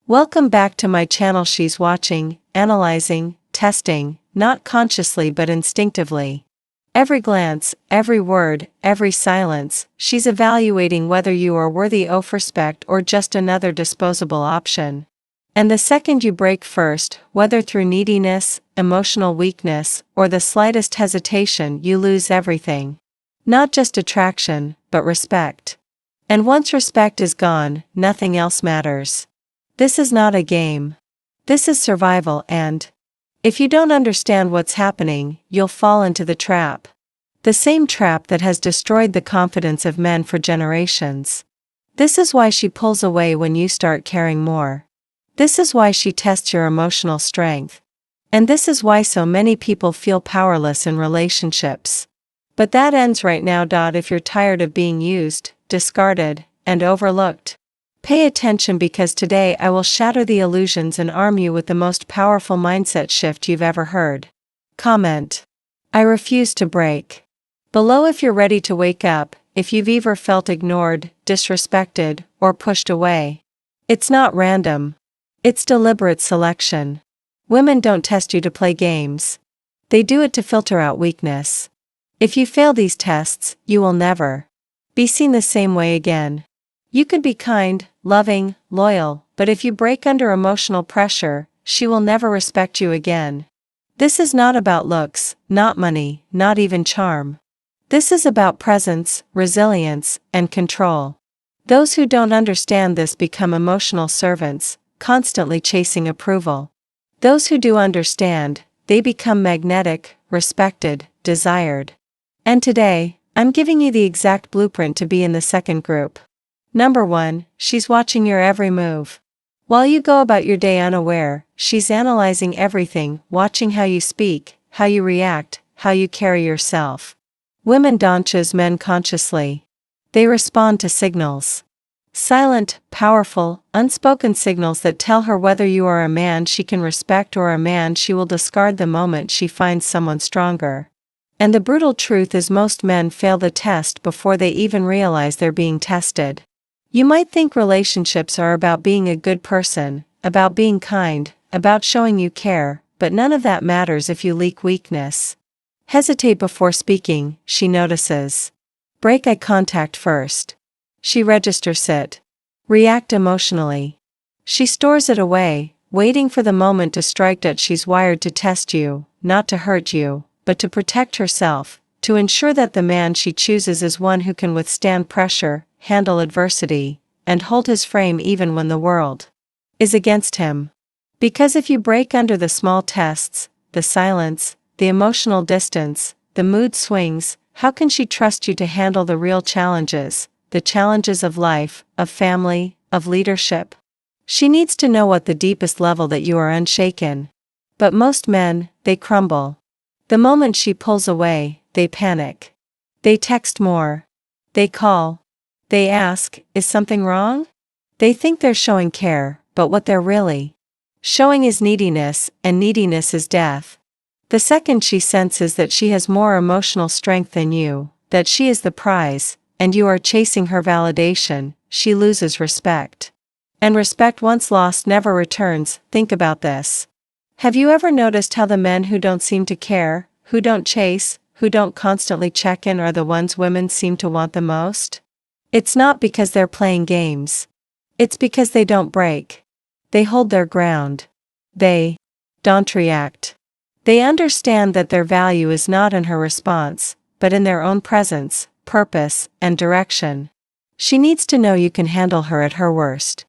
Welcome back to my channel. She's watching, analyzing, testing, not consciously but instinctively. Every glance, every word, every silence, she's evaluating whether you are worthy of respect or just another disposable option. And the second you break first, whether through neediness, emotional weakness, or the slightest hesitation, you lose everything. Not just attraction, but respect. And once respect is gone, nothing else matters. This is not a game. This is survival, and if you don't understand what's happening, you'll fall into the trap. The same trap that has destroyed the confidence of men for generations. This is why she pulls away when you start caring more. This is why she tests your emotional strength. And this is why so many people feel powerless in relationships. But that ends right now. If you're tired of being used, discarded, and overlooked, pay attention, because today I will shatter the illusions and arm you with the most powerful mindset shift you've ever heard. Comment: I refuse to break. Below if you're ready to wake up, if you've ever felt ignored, disrespected, or pushed away. It's not random. It's deliberate selection. Women don't test you to play games. They do it to filter out weakness. If you fail these tests, you will never be seen the same way again. You could be kind, loving, loyal, but if you break under emotional pressure, she will never respect you again. This is not about looks, not money, not even charm. This is about presence, resilience, and control. Those who don't understand this become emotional servants, constantly chasing approval. Those who do understand, they become magnetic, respected, desired. And today, I'm giving you the exact blueprint to be in the second group. Number 1, she's watching your every move. While you go about your day unaware, she's analyzing everything, watching how you speak, how you react, how you carry yourself. Women don't choose men consciously. They respond to signals. Silent, powerful, unspoken signals that tell her whether you are a man she can respect or a man she will discard the moment she finds someone stronger. And the brutal truth is most men fail the test before they even realize they're being tested. You might think relationships are about being a good person, about being kind, about showing you care, but none of that matters if you leak weakness. Hesitate before speaking, she notices. Break eye contact first. She registers it. React emotionally. She stores it away, waiting for the moment to strike. She's wired to test you, not to hurt you, but to protect herself, to ensure that the man she chooses is one who can withstand pressure, handle adversity, and hold his frame even when the world is against him. Because if you break under the small tests, the silence, the emotional distance, the mood swings, how can she trust you to handle the real challenges, the challenges of life, of family, of leadership? She needs to know at the deepest level that you are unshaken. But most men, they crumble. The moment she pulls away, they panic. They text more. They call. They ask, is something wrong? They think they're showing care, but what they're really showing is neediness, and neediness is death. The second she senses that she has more emotional strength than you, that she is the prize, and you are chasing her validation, she loses respect. And respect once lost never returns. Think about this. Have you ever noticed how the men who don't seem to care, who don't chase, who don't constantly check in are the ones women seem to want the most? It's not because they're playing games. It's because they don't break. They hold their ground. They don't react. They understand that their value is not in her response, but in their own presence, purpose, and direction. She needs to know you can handle her at her worst.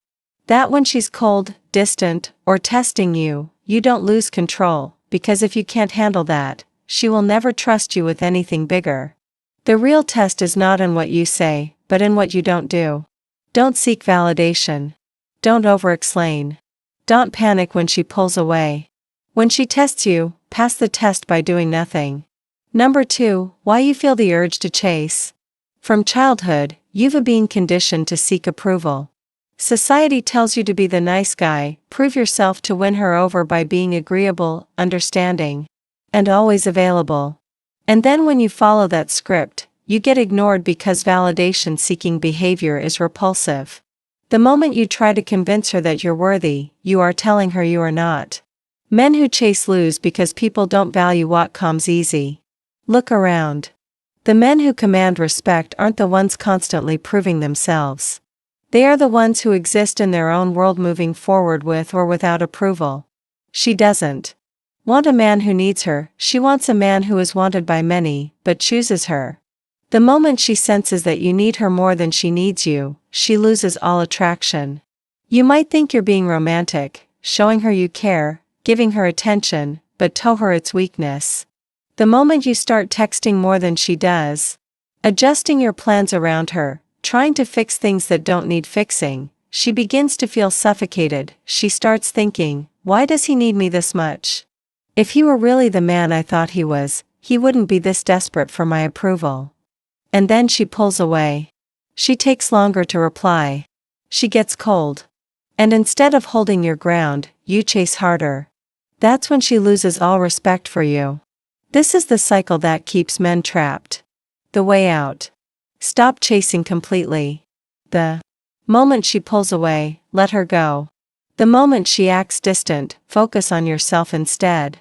That when she's cold, distant, or testing you, you don't lose control, because if you can't handle that, she will never trust you with anything bigger. The real test is not in what you say, but in what you don't do. Don't seek validation. Don't overexplain. Don't panic when she pulls away. When she tests you, pass the test by doing nothing. Number 2, why you feel the urge to chase. From childhood, you've been conditioned to seek approval. Society tells you to be the nice guy, prove yourself to win her over by being agreeable, understanding, and always available. And then when you follow that script, you get ignored because validation-seeking behavior is repulsive. The moment you try to convince her that you're worthy, you are telling her you are not. Men who chase lose because people don't value what comes easy. Look around. The men who command respect aren't the ones constantly proving themselves. They are the ones who exist in their own world, moving forward with or without approval. She doesn't want a man who needs her, she wants a man who is wanted by many, but chooses her. The moment she senses that you need her more than she needs you, she loses all attraction. You might think you're being romantic, showing her you care, giving her attention, but to her it's weakness. The moment you start texting more than she does, adjusting your plans around her, trying to fix things that don't need fixing, she begins to feel suffocated. She starts thinking, why does he need me this much? If he were really the man I thought he was, he wouldn't be this desperate for my approval. And then she pulls away. She takes longer to reply. She gets cold. And instead of holding your ground, you chase harder. That's when she loses all respect for you. This is the cycle that keeps men trapped. The way out. Stop chasing completely. The moment she pulls away, let her go. The moment she acts distant, focus on yourself instead.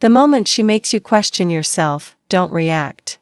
The moment she makes you question yourself, don't react.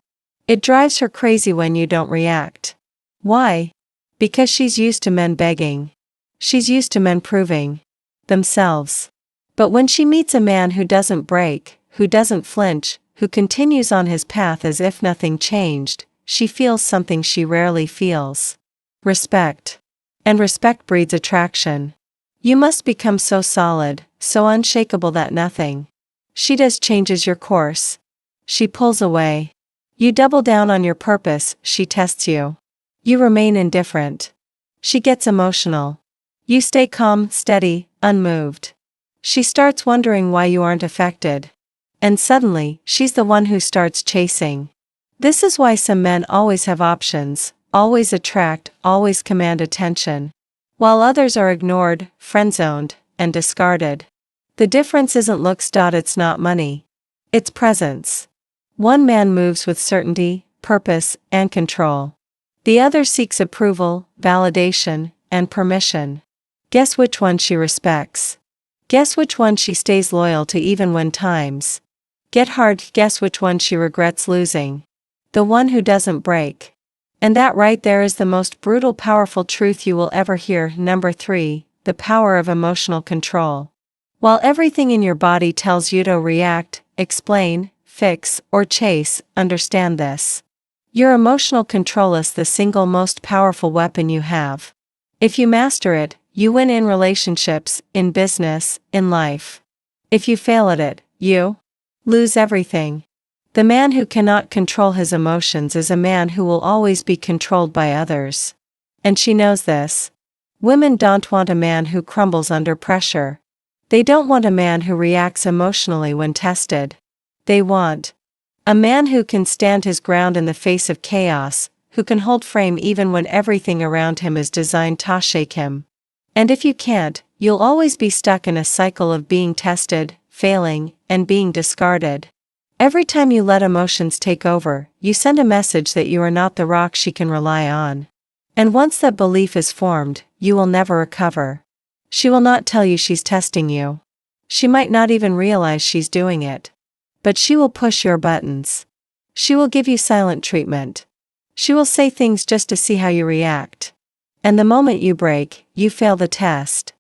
It drives her crazy when you don't react. Why? Because she's used to men begging. She's used to men proving themselves. But when she meets a man who doesn't break, who doesn't flinch, who continues on his path as if nothing changed, she feels something she rarely feels. Respect. And respect breeds attraction. You must become so solid, so unshakable that nothing she does changes your course. She pulls away. You double down on your purpose, she tests you. You remain indifferent. She gets emotional. You stay calm, steady, unmoved. She starts wondering why you aren't affected. And suddenly, she's the one who starts chasing. This is why some men always have options, always attract, always command attention, while others are ignored, friend-zoned, and discarded. The difference isn't looks. It's not money. It's presence. One man moves with certainty, purpose, and control. The other seeks approval, validation, and permission. Guess which one she respects? Guess which one she stays loyal to even when times get hard? Guess which one she regrets losing? The one who doesn't break. And that right there is the most brutal, powerful truth you will ever hear. Number 3, the power of emotional control. While everything in your body tells you to react, explain, fix, or chase, understand this. Your emotional control is the single most powerful weapon you have. If you master it, you win in relationships, in business, in life. If you fail at it, you lose everything. The man who cannot control his emotions is a man who will always be controlled by others. And she knows this. Women don't want a man who crumbles under pressure. They don't want a man who reacts emotionally when tested. They want a man who can stand his ground in the face of chaos, who can hold firm even when everything around him is designed to shake him. And if you can't, you'll always be stuck in a cycle of being tested, failing, and being discarded. Every time you let emotions take over, you send a message that you are not the rock she can rely on. And once that belief is formed, you will never recover. She will not tell you she's testing you. She might not even realize she's doing it. But she will push your buttons. She will give you silent treatment. She will say things just to see how you react. And the moment you break, you fail the test.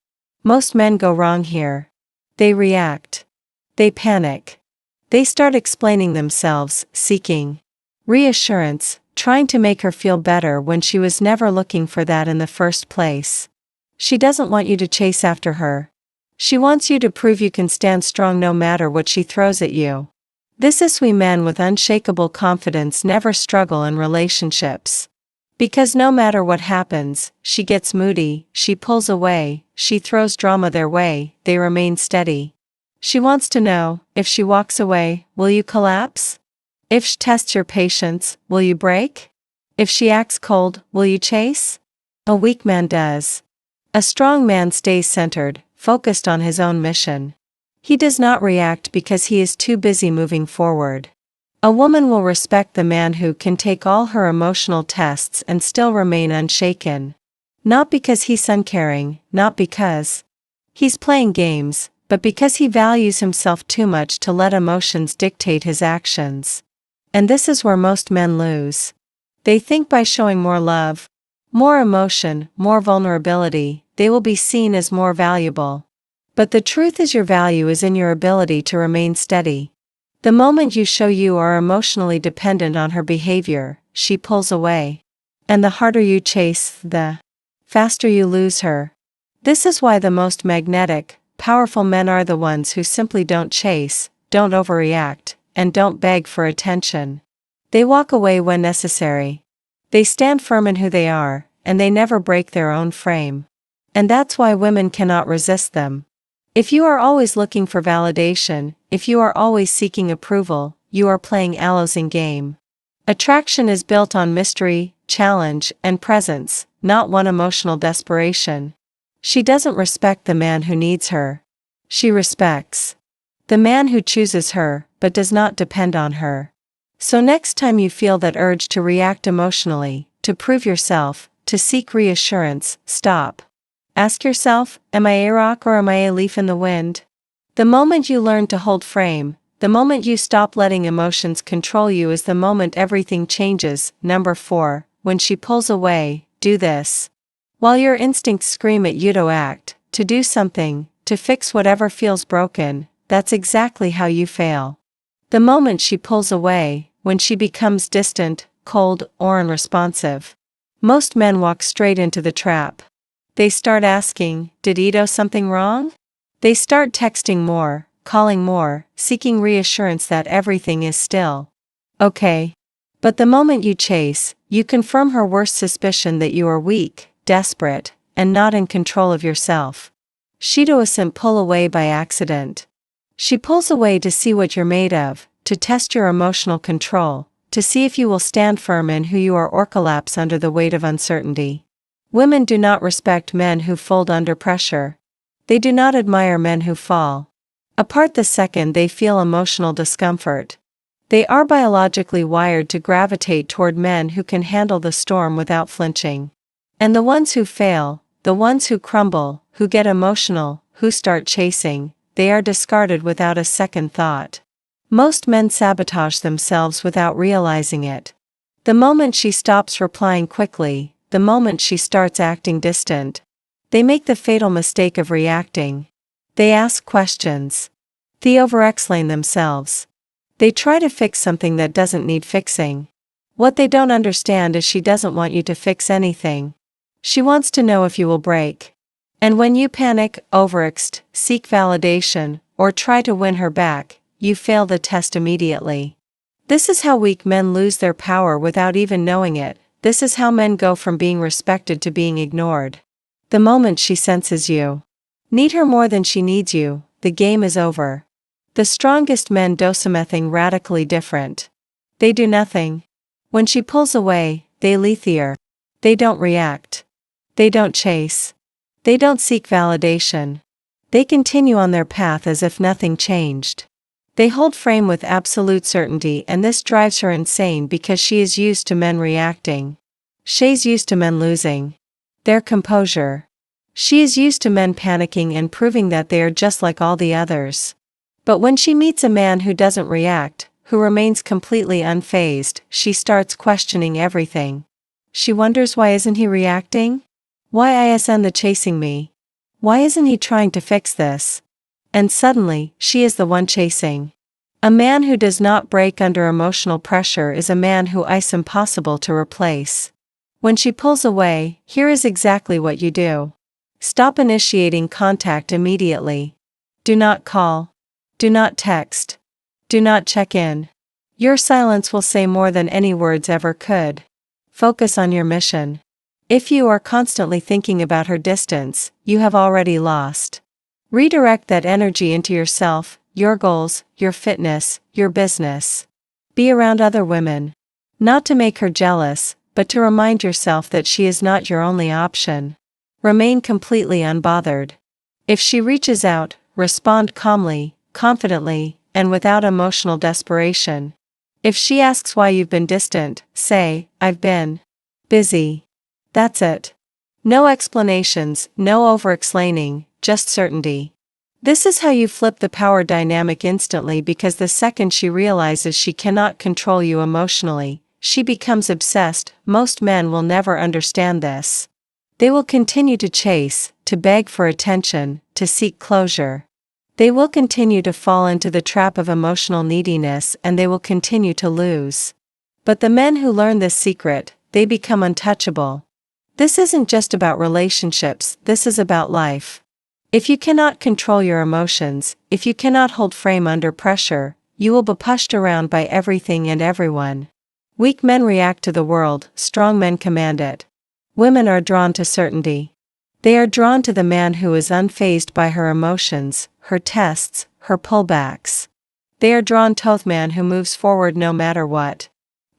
Most men go wrong here. They react. They panic. They start explaining themselves, seeking reassurance, trying to make her feel better when she was never looking for that in the first place. She doesn't want you to chase after her. She wants you to prove you can stand strong no matter what she throws at you. This is why men with unshakable confidence never struggle in relationships. Because no matter what happens, she gets moody, she pulls away, she throws drama their way, they remain steady. She wants to know, if she walks away, will you collapse? If she tests your patience, will you break? If she acts cold, will you chase? A weak man does. A strong man stays centered, focused on his own mission. He does not react because he is too busy moving forward. A woman will respect the man who can take all her emotional tests and still remain unshaken. Not because he's uncaring, not because he's playing games, but because he values himself too much to let emotions dictate his actions. And this is where most men lose. They think by showing more love, more emotion, more vulnerability, they will be seen as more valuable. But the truth is your value is in your ability to remain steady. The moment you show you are emotionally dependent on her behavior, she pulls away. And the harder you chase, the faster you lose her. This is why the most magnetic, powerful men are the ones who simply don't chase, don't overreact, and don't beg for attention. They walk away when necessary. They stand firm in who they are, and they never break their own frame. And that's why women cannot resist them. If you are always looking for validation, if you are always seeking approval, you are playing a losing game. Attraction is built on mystery, challenge, and presence, not one emotional desperation. She doesn't respect the man who needs her. She respects the man who chooses her, but does not depend on her. So next time you feel that urge to react emotionally, to prove yourself, to seek reassurance, stop. Ask yourself, am I a rock or am I a leaf in the wind? The moment you learn to hold frame, the moment you stop letting emotions control you is the moment everything changes. Number 4, when she pulls away, do this. While your instincts scream at you to act, to do something, to fix whatever feels broken, that's exactly how you fail. The moment she pulls away, when she becomes distant, cold, or unresponsive, most men walk straight into the trap. They start asking, did Ito something wrong? They start texting more, calling more, seeking reassurance that everything is still okay. But the moment you chase, you confirm her worst suspicion that you are weak, desperate, and not in control of yourself. She doesn't pull away by accident. She pulls away to see what you're made of, to test your emotional control, to see if you will stand firm in who you are or collapse under the weight of uncertainty. Women do not respect men who fold under pressure. They do not admire men who fall apart the second they feel emotional discomfort. They are biologically wired to gravitate toward men who can handle the storm without flinching. And the ones who fail, the ones who crumble, who get emotional, who start chasing, they are discarded without a second thought. Most men sabotage themselves without realizing it. The moment she stops replying quickly, the moment she starts acting distant, they make the fatal mistake of reacting. They ask questions. They overexplain themselves. They try to fix something that doesn't need fixing. What they don't understand is she doesn't want you to fix anything. She wants to know if you will break. And when you panic, overreact, seek validation, or try to win her back, you fail the test immediately. This is how weak men lose their power without even knowing it. This is how men go from being respected to being ignored. The moment she senses you need her more than she needs you, the game is over. The strongest men do something radically different. They do nothing. When she pulls away, they lethier. They don't react. They don't chase. They don't seek validation. They continue on their path as if nothing changed. They hold frame with absolute certainty, and this drives her insane because she is used to men reacting. She's used to men losing their composure. She is used to men panicking and proving that they are just like all the others. But when she meets a man who doesn't react, who remains completely unfazed, she starts questioning everything. She wonders, why isn't he reacting? Why isn't the chasing me? Why isn't he trying to fix this? And suddenly, she is the one chasing. A man who does not break under emotional pressure is a man who is impossible to replace. When she pulls away, here is exactly what you do. Stop initiating contact immediately. Do not call. Do not text. Do not check in. Your silence will say more than any words ever could. Focus on your mission. If you are constantly thinking about her distance, you have already lost. Redirect that energy into yourself, your goals, your fitness, your business. Be around other women. Not to make her jealous, but to remind yourself that she is not your only option. Remain completely unbothered. If she reaches out, respond calmly, confidently, and without emotional desperation. If she asks why you've been distant, say, I've been busy. That's it. No explanations, no over-explaining, just certainty. This is how you flip the power dynamic instantly, because the second she realizes she cannot control you emotionally, she becomes obsessed. Most men will never understand this. They will continue to chase, to beg for attention, to seek closure. They will continue to fall into the trap of emotional neediness, and they will continue to lose. But the men who learn this secret, they become untouchable. This isn't just about relationships, this is about life. If you cannot control your emotions, if you cannot hold firm under pressure, you will be pushed around by everything and everyone. Weak men react to the world, strong men command it. Women are drawn to certainty. They are drawn to the man who is unfazed by her emotions, her tests, her pullbacks. They are drawn to the man who moves forward no matter what.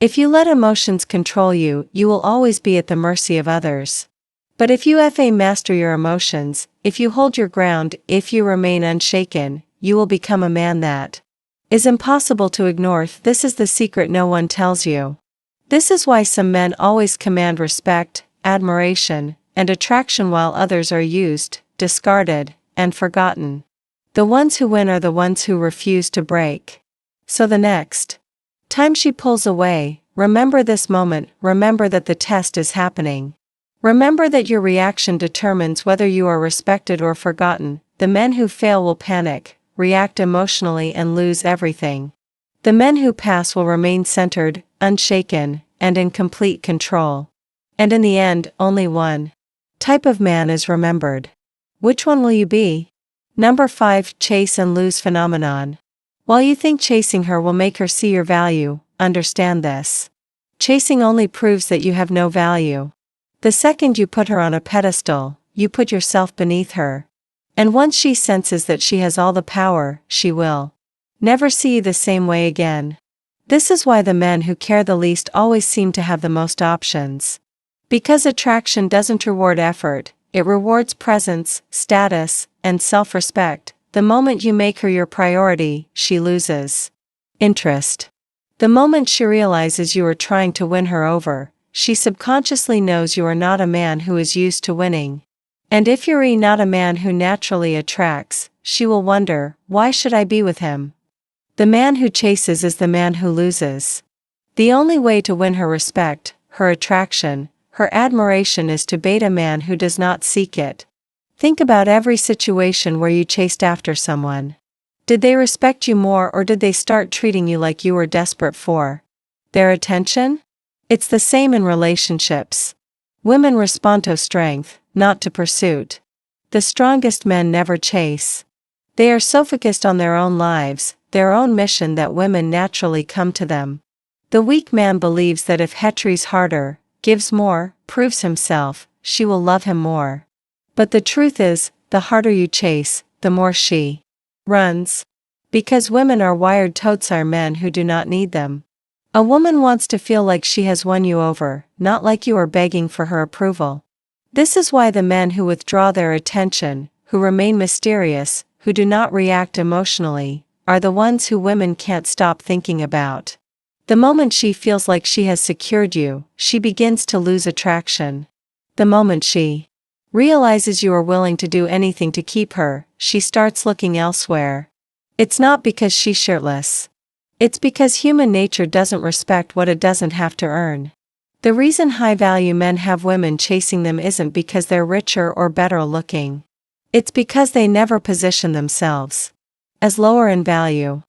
If you let emotions control you, you will always be at the mercy of others. But if you master your emotions, if you hold your ground, if you remain unshaken, you will become a man that is impossible to ignore. This is the secret no one tells you. This is why some men always command respect, admiration, and attraction while others are used, discarded, and forgotten. The ones who win are the ones who refuse to break. So the next time she pulls away, remember this moment, remember that the test is happening. Remember that your reaction determines whether you are respected or forgotten. The men who fail will panic, react emotionally, and lose everything. The men who pass will remain centered, unshaken, and in complete control. And in the end, only one type of man is remembered. Which one will you be? Number 5. Chase and lose phenomenon. While you think chasing her will make her see your value, understand this. Chasing only proves that you have no value. The second you put her on a pedestal, you put yourself beneath her. And once she senses that she has all the power, she will never see you the same way again. This is why the men who care the least always seem to have the most options. Because attraction doesn't reward effort, it rewards presence, status, and self-respect. The moment you make her your priority, she loses interest. The moment she realizes you are trying to win her over, she subconsciously knows you are not a man who is used to winning. And if you're not a man who naturally attracts, she will wonder, why should I be with him? The man who chases is the man who loses. The only way to win her respect, her attraction, her admiration is to bait a man who does not seek it. Think about every situation where you chased after someone. Did they respect you more, or did they start treating you like you were desperate for their attention? It's the same in relationships. Women respond to strength, not to pursuit. The strongest men never chase. They are so focused on their own lives, their own mission, that women naturally come to them. The weak man believes that if he tries harder, gives more, proves himself, she will love him more. But the truth is, the harder you chase, the more she runs. Because women are wired towards our men who do not need them. A woman wants to feel like she has won you over, not like you are begging for her approval. This is why the men who withdraw their attention, who remain mysterious, who do not react emotionally, are the ones who women can't stop thinking about. The moment she feels like she has secured you, she begins to lose attraction. The moment she realizes you are willing to do anything to keep her, she starts looking elsewhere. It's not because she's shirtless. It's because human nature doesn't respect what it doesn't have to earn. The reason high-value men have women chasing them isn't because they're richer or better looking. It's because they never position themselves as lower in value.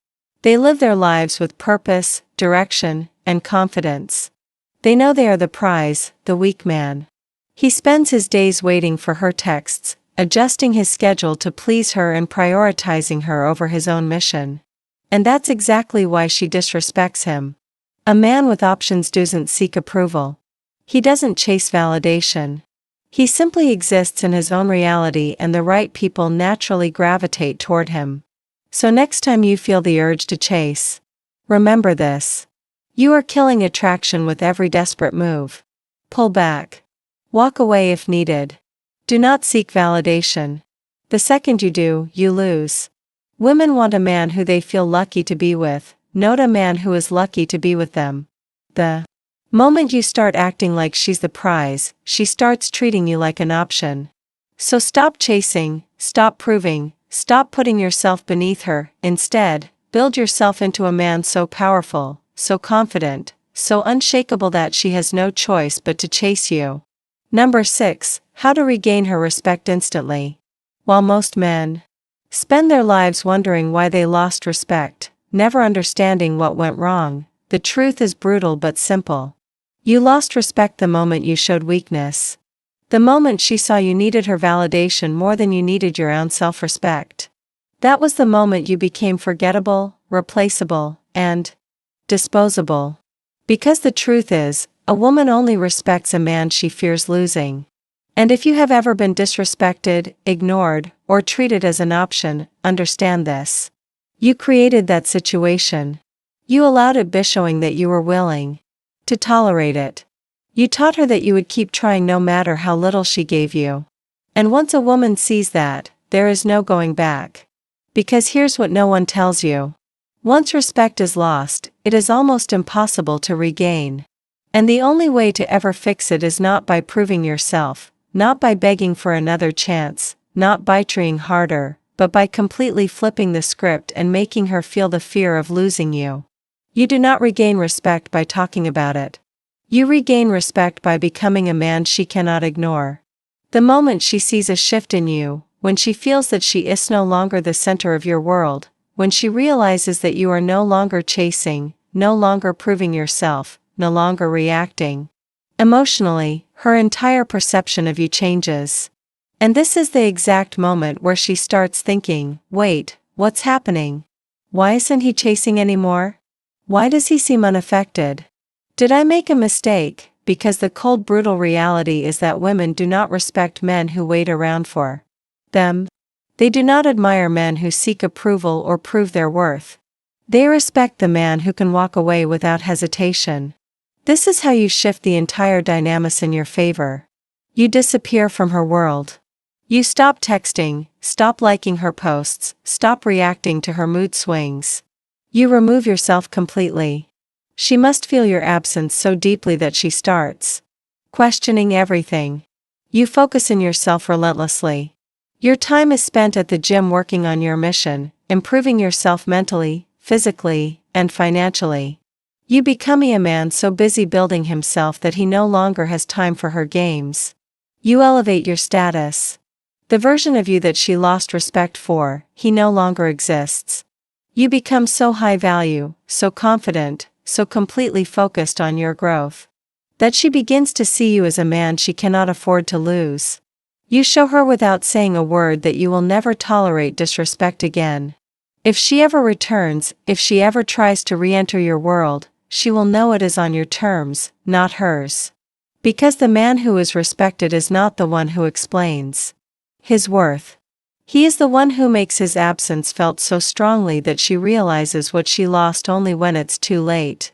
They live their lives with purpose, direction, and confidence. They know they are the prize, the weak man. He spends his days waiting for her texts, adjusting his schedule to please her and prioritizing her over his own mission. And that's exactly why she disrespects him. A man with options doesn't seek approval. He doesn't chase validation. He simply exists in his own reality, and the right people naturally gravitate toward him. So next time you feel the urge to chase, remember this. You are killing attraction with every desperate move. Pull back. Walk away if needed. Do not seek validation. The second you do, you lose. Women want a man who they feel lucky to be with, not a man who is lucky to be with them. The Moment you start acting like she's the prize, she starts treating you like an option. So stop chasing, stop proving, stop putting yourself beneath her. Instead, build yourself into a man so powerful, so confident, so unshakable that she has no choice but to chase you. Number 6. How to regain her respect instantly. While most men spend their lives wondering why they lost respect, never understanding what went wrong, the truth is brutal but simple. You lost respect the moment you showed weakness. The moment she saw you needed her validation more than you needed your own self-respect. That was the moment you became forgettable, replaceable, and disposable. Because the truth is, a woman only respects a man she fears losing. And if you have ever been disrespected, ignored, or treated as an option, understand this. You created that situation. You allowed it by showing that you were willing to tolerate it. You taught her that you would keep trying no matter how little she gave you. And once a woman sees that, there is no going back. Because here's what no one tells you. Once respect is lost, it is almost impossible to regain. And the only way to ever fix it is not by proving yourself, not by begging for another chance, not by trying harder, but by completely flipping the script and making her feel the fear of losing you. You do not regain respect by talking about it. You regain respect by becoming a man she cannot ignore. The moment she sees a shift in you, when she feels that she is no longer the center of your world, when she realizes that you are no longer chasing, no longer proving yourself, no longer reacting emotionally, her entire perception of you changes. And this is the exact moment where she starts thinking, wait, what's happening? Why isn't he chasing anymore? Why does he seem unaffected? Did I make a mistake? Because the cold brutal reality is that women do not respect men who wait around for them. They do not admire men who seek approval or prove their worth. They respect the man who can walk away without hesitation. This is how you shift the entire dynamics in your favor. You disappear from her world. You stop texting, stop liking her posts, stop reacting to her mood swings. You remove yourself completely. She must feel your absence so deeply that she starts questioning everything. You focus in yourself relentlessly. Your time is spent at the gym working on your mission, improving yourself mentally, physically, and financially. You become a man so busy building himself that he no longer has time for her games. You elevate your status. The version of you that she lost respect for, he no longer exists. You become so high value, so confident, so completely focused on your growth, that she begins to see you as a man she cannot afford to lose. You show her without saying a word that you will never tolerate disrespect again. If she ever returns, if she ever tries to re-enter your world, she will know it is on your terms, not hers. Because the man who is respected is not the one who explains his worth. He is the one who makes his absence felt so strongly that she realizes what she lost only when it's too late.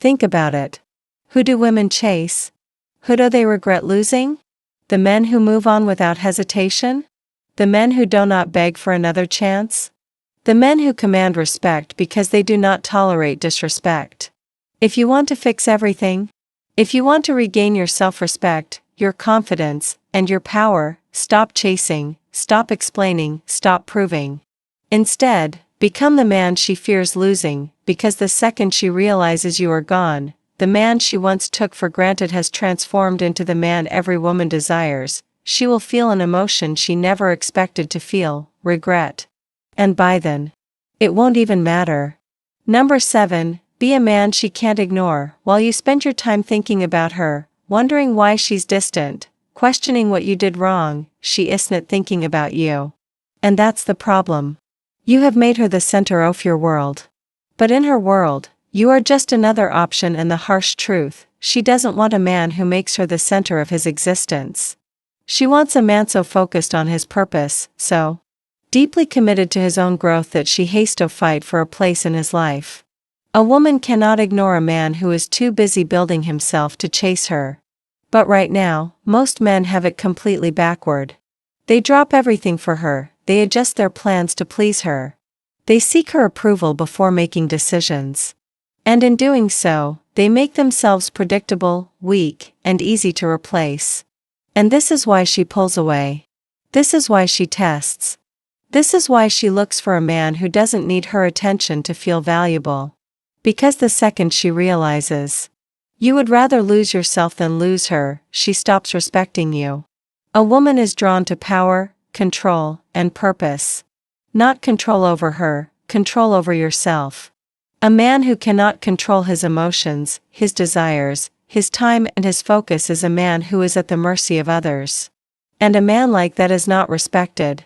Think about it. Who do women chase? Who do they regret losing? The men who move on without hesitation? The men who do not beg for another chance? The men who command respect because they do not tolerate disrespect. If you want to fix everything, if you want to regain your self-respect, your confidence, and your power, stop chasing, stop explaining, stop proving. Instead, become the man she fears losing, because the second she realizes you are gone, the man she once took for granted has transformed into the man every woman desires. She will feel an emotion she never expected to feel, regret. And by then, it won't even matter. Number 7. Be a man she can't ignore. While you spend your time thinking about her, wondering why she's distant, questioning what you did wrong, she isn't thinking about you. And that's the problem. You have made her the center of your world. But in her world, you are just another option, and the harsh truth, she doesn't want a man who makes her the center of his existence. She wants a man so focused on his purpose, so deeply committed to his own growth that she has to fight for a place in his life. A woman cannot ignore a man who is too busy building himself to chase her. But right now, most men have it completely backward. They drop everything for her, they adjust their plans to please her. They seek her approval before making decisions. And in doing so, they make themselves predictable, weak, and easy to replace. And this is why she pulls away. This is why she tests. This is why she looks for a man who doesn't need her attention to feel valuable. Because the second she realizes you would rather lose yourself than lose her, she stops respecting you. A woman is drawn to power, control, and purpose. Not control over her, control over yourself. A man who cannot control his emotions, his desires, his time and his focus is a man who is at the mercy of others. And a man like that is not respected.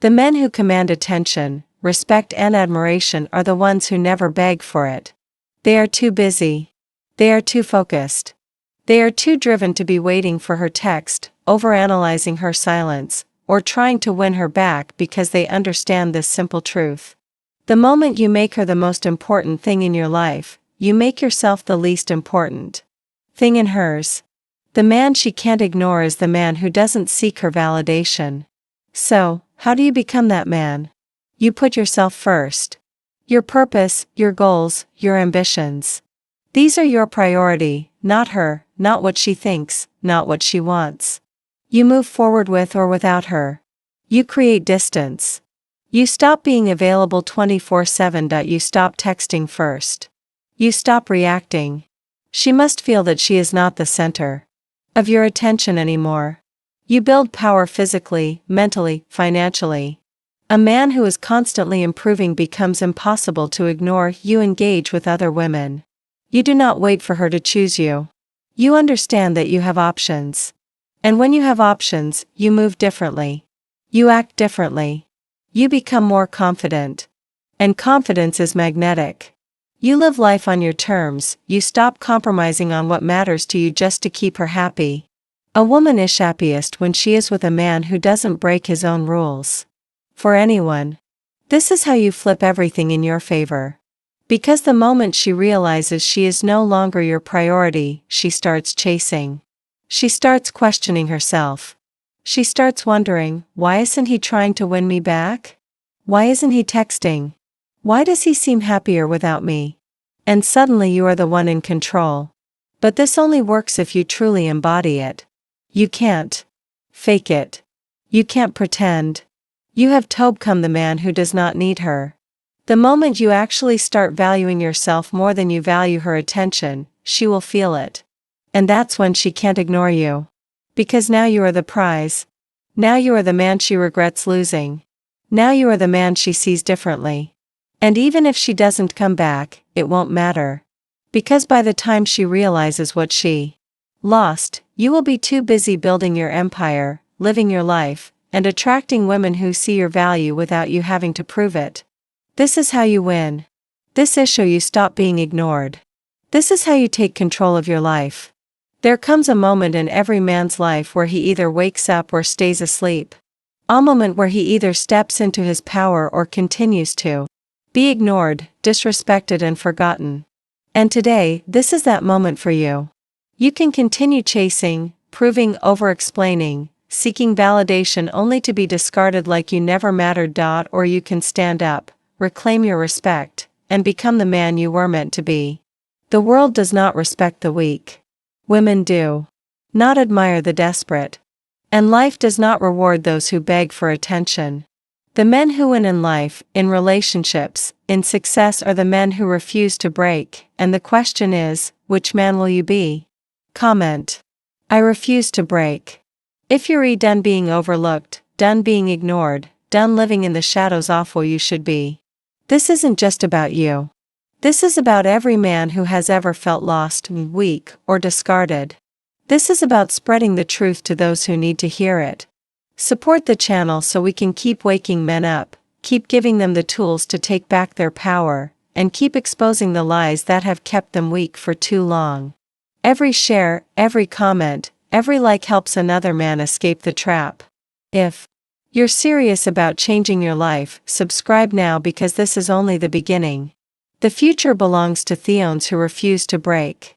The men who command attention, respect and admiration are the ones who never beg for it. They are too busy. They are too focused. They are too driven to be waiting for her text, overanalyzing her silence, or trying to win her back because they understand this simple truth. The moment you make her the most important thing in your life, you make yourself the least important thing in hers. The man she can't ignore is the man who doesn't seek her validation. So, how do you become that man? You put yourself first. Your purpose, your goals, your ambitions. These are your priority, not her, not what she thinks, not what she wants. You move forward with or without her. You create distance. You stop being available 24/7. You stop texting first. You stop reacting. She must feel that she is not the center of your attention anymore. You build power physically, mentally, financially. A man who is constantly improving becomes impossible to ignore. You engage with other women. You do not wait for her to choose you. You understand that you have options. And when you have options, you move differently. You act differently. You become more confident. And confidence is magnetic. You live life on your terms. You stop compromising on what matters to you just to keep her happy. A woman is happiest when she is with a man who doesn't break his own rules. For anyone. This is how you flip everything in your favor. Because the moment she realizes she is no longer your priority, she starts chasing. She starts questioning herself. She starts wondering, why isn't he trying to win me back? Why isn't he texting? Why does he seem happier without me? And suddenly you are the one in control. But this only works if you truly embody it. You can't fake it. You can't pretend. You have to become the man who does not need her. The moment you actually start valuing yourself more than you value her attention, she will feel it. And that's when she can't ignore you. Because now you are the prize. Now you are the man she regrets losing. Now you are the man she sees differently. And even if she doesn't come back, it won't matter. Because by the time she realizes what she lost, you will be too busy building your empire, living your life, and attracting women who see your value without you having to prove it. This is how you win. This is how you stop being ignored. This is how you take control of your life. There comes a moment in every man's life where he either wakes up or stays asleep. A moment where he either steps into his power or continues to be ignored, disrespected and forgotten. And today, this is that moment for you. You can continue chasing, proving, over-explaining, seeking validation only to be discarded like you never mattered. Or you can stand up, reclaim your respect, and become the man you were meant to be. The world does not respect the weak. Women do not admire the desperate. And life does not reward those who beg for attention. The men who win in life, in relationships, in success are the men who refuse to break, and the question is, which man will you be? Comment. I refuse to break. If you're done being overlooked, done being ignored, done living in the shadows, awful you should be. This isn't just about you. This is about every man who has ever felt lost, weak, or discarded. This is about spreading the truth to those who need to hear it. Support the channel so we can keep waking men up, keep giving them the tools to take back their power, and keep exposing the lies that have kept them weak for too long. Every share, every comment, every like helps another man escape the trap. If you're serious about changing your life, subscribe now because this is only the beginning. The future belongs to Theons who refuse to break.